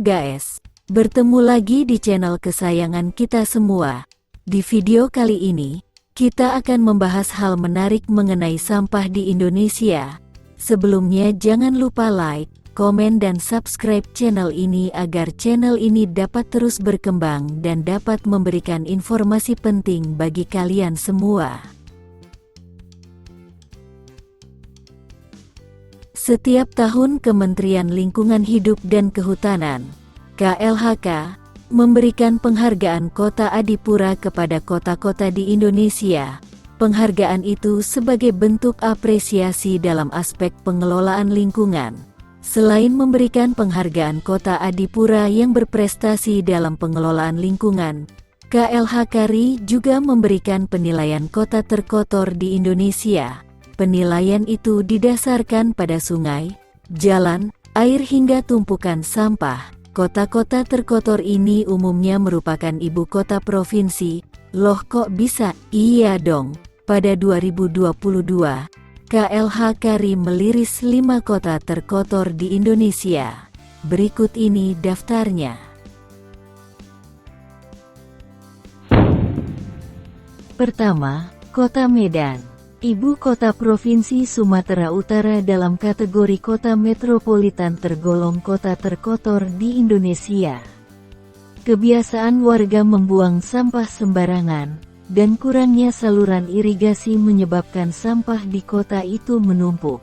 Halo guys, bertemu lagi di channel kesayangan kita semua. Di video kali ini, kita akan membahas hal menarik mengenai sampah di Indonesia. Sebelumnya jangan lupa like, komen dan subscribe channel ini agar channel ini dapat terus berkembang dan dapat memberikan informasi penting bagi kalian semua. Setiap tahun Kementerian Lingkungan Hidup dan Kehutanan, KLHK, memberikan penghargaan Kota Adipura kepada kota-kota di Indonesia. Penghargaan itu sebagai bentuk apresiasi dalam aspek pengelolaan lingkungan. Selain memberikan penghargaan Kota Adipura yang berprestasi dalam pengelolaan lingkungan, KLHK RI juga memberikan penilaian kota terkotor di Indonesia. Penilaian itu didasarkan pada sungai, jalan, air hingga tumpukan sampah. Kota-kota terkotor ini umumnya merupakan ibu kota provinsi. Loh kok bisa? Iya dong. Pada 2022, KLHK RI meliris 5 kota terkotor di Indonesia. Berikut ini daftarnya. Pertama, Kota Medan. Ibu kota Provinsi Sumatera Utara dalam kategori kota metropolitan tergolong kota terkotor di Indonesia. Kebiasaan warga membuang sampah sembarangan, dan kurangnya saluran irigasi menyebabkan sampah di kota itu menumpuk.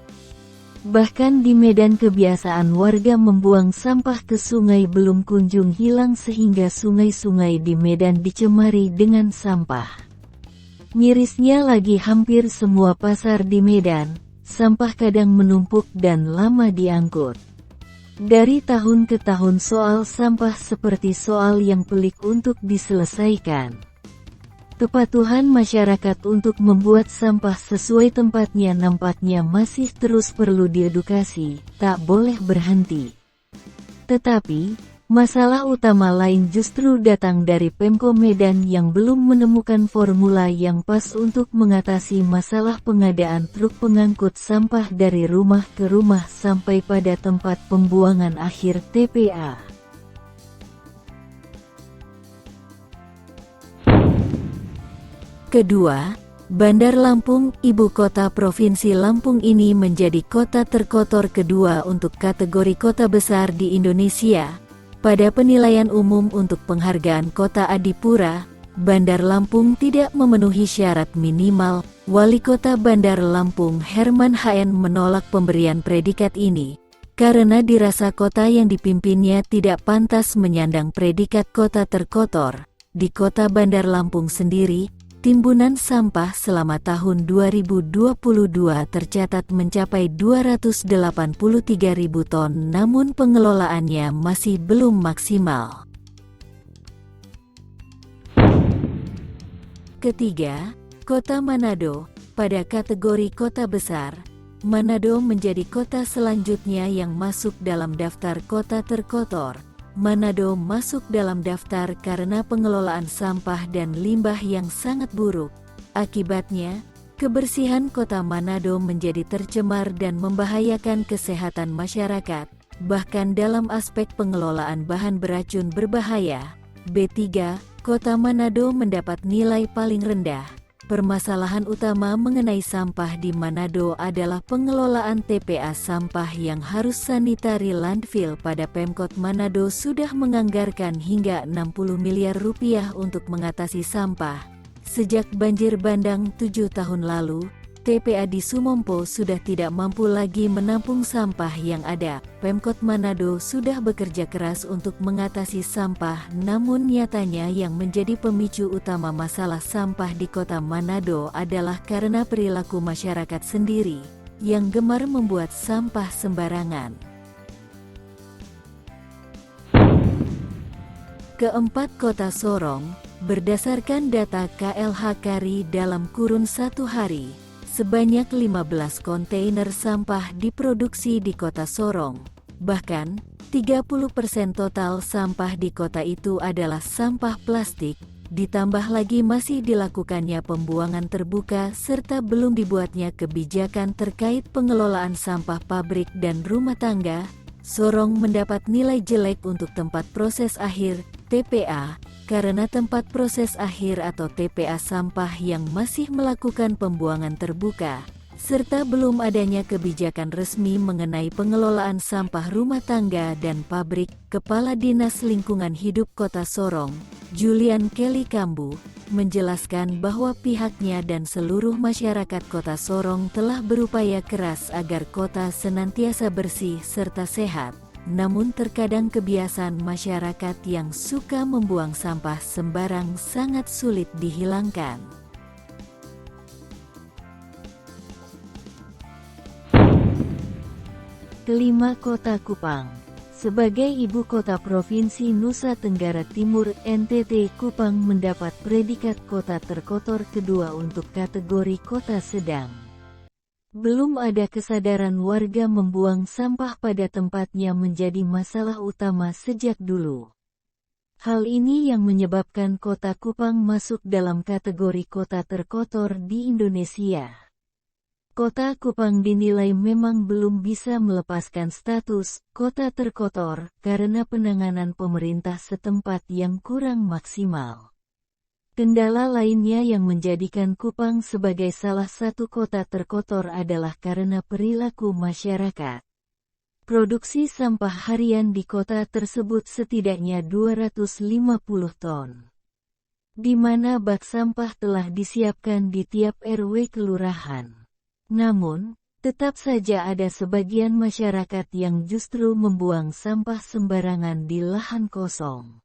Bahkan di Medan kebiasaan warga membuang sampah ke sungai belum kunjung hilang sehingga sungai-sungai di Medan dicemari dengan sampah. Mirisnya lagi hampir semua pasar di Medan, sampah kadang menumpuk dan lama diangkut. Dari tahun ke tahun soal sampah seperti soal yang pelik untuk diselesaikan. Kepatuhan masyarakat untuk membuat sampah sesuai tempatnya nampaknya masih terus perlu diedukasi, tak boleh berhenti. Tetapi, masalah utama lain justru datang dari Pemko Medan yang belum menemukan formula yang pas untuk mengatasi masalah pengadaan truk pengangkut sampah dari rumah ke rumah sampai pada tempat pembuangan akhir TPA. Kedua, Bandar Lampung. Ibu kota Provinsi Lampung ini menjadi kota terkotor kedua untuk kategori kota besar di Indonesia. Pada penilaian umum untuk penghargaan Kota Adipura, Bandar Lampung tidak memenuhi syarat minimal. Wali Kota Bandar Lampung Herman HN menolak pemberian predikat ini, karena dirasa kota yang dipimpinnya tidak pantas menyandang predikat kota terkotor. Di Kota Bandar Lampung sendiri, timbunan sampah selama tahun 2022 tercatat mencapai 283.000 ton, namun pengelolaannya masih belum maksimal. Ketiga, Kota Manado. Pada kategori kota besar, Manado menjadi kota selanjutnya yang masuk dalam daftar kota terkotor. Manado masuk dalam daftar karena pengelolaan sampah dan limbah yang sangat buruk. Akibatnya, kebersihan kota Manado menjadi tercemar dan membahayakan kesehatan masyarakat, bahkan dalam aspek pengelolaan bahan beracun berbahaya. B3, Kota Manado mendapat nilai paling rendah. Permasalahan utama mengenai sampah di Manado adalah pengelolaan TPA sampah yang harus sanitary landfill. Pada Pemkot Manado sudah menganggarkan hingga 60 miliar rupiah untuk mengatasi sampah. Sejak banjir bandang 7 tahun lalu, TPA di Sumompo sudah tidak mampu lagi menampung sampah yang ada. Pemkot Manado sudah bekerja keras untuk mengatasi sampah, namun nyatanya yang menjadi pemicu utama masalah sampah di kota Manado adalah karena perilaku masyarakat sendiri, yang gemar membuat sampah sembarangan. Keempat, Kota Sorong. Berdasarkan data KLHK RI dalam kurun 1 hari, sebanyak 15 kontainer sampah diproduksi di kota Sorong. Bahkan, 30% total sampah di kota itu adalah sampah plastik, ditambah lagi masih dilakukannya pembuangan terbuka serta belum dibuatnya kebijakan terkait pengelolaan sampah pabrik dan rumah tangga. Sorong mendapat nilai jelek untuk tempat proses akhir, TPA, karena tempat proses akhir atau TPA sampah yang masih melakukan pembuangan terbuka, serta belum adanya kebijakan resmi mengenai pengelolaan sampah rumah tangga dan pabrik. Kepala Dinas Lingkungan Hidup Kota Sorong, Julian Kelly Kambu, menjelaskan bahwa pihaknya dan seluruh masyarakat Kota Sorong telah berupaya keras agar kota senantiasa bersih serta sehat. Namun terkadang kebiasaan masyarakat yang suka membuang sampah sembarang sangat sulit dihilangkan. Kelima, Kota Kupang. Sebagai ibu kota Provinsi Nusa Tenggara Timur, NTT Kupang mendapat predikat kota terkotor kedua untuk kategori kota sedang. Belum ada kesadaran warga membuang sampah pada tempatnya menjadi masalah utama sejak dulu. Hal ini yang menyebabkan Kota Kupang masuk dalam kategori kota terkotor di Indonesia. Kota Kupang dinilai memang belum bisa melepaskan status kota terkotor karena penanganan pemerintah setempat yang kurang maksimal. Kendala lainnya yang menjadikan Kupang sebagai salah satu kota terkotor adalah karena perilaku masyarakat. Produksi sampah harian di kota tersebut setidaknya 250 ton. Di mana bak sampah telah disiapkan di tiap RW kelurahan. Namun, tetap saja ada sebagian masyarakat yang justru membuang sampah sembarangan di lahan kosong.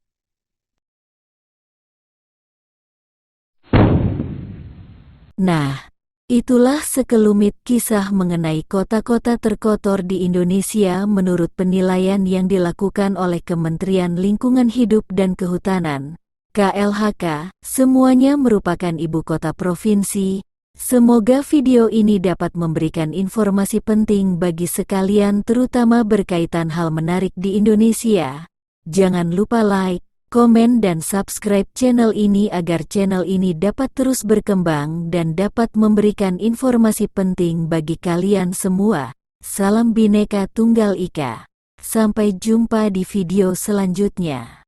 Nah, itulah sekelumit kisah mengenai kota-kota terkotor di Indonesia menurut penilaian yang dilakukan oleh Kementerian Lingkungan Hidup dan Kehutanan, KLHK, semuanya merupakan ibu kota provinsi. Semoga video ini dapat memberikan informasi penting bagi sekalian terutama berkaitan hal menarik di Indonesia. Jangan lupa like, komen dan subscribe channel ini agar channel ini dapat terus berkembang dan dapat memberikan informasi penting bagi kalian semua. Salam Bhinneka Tunggal Ika. Sampai jumpa di video selanjutnya.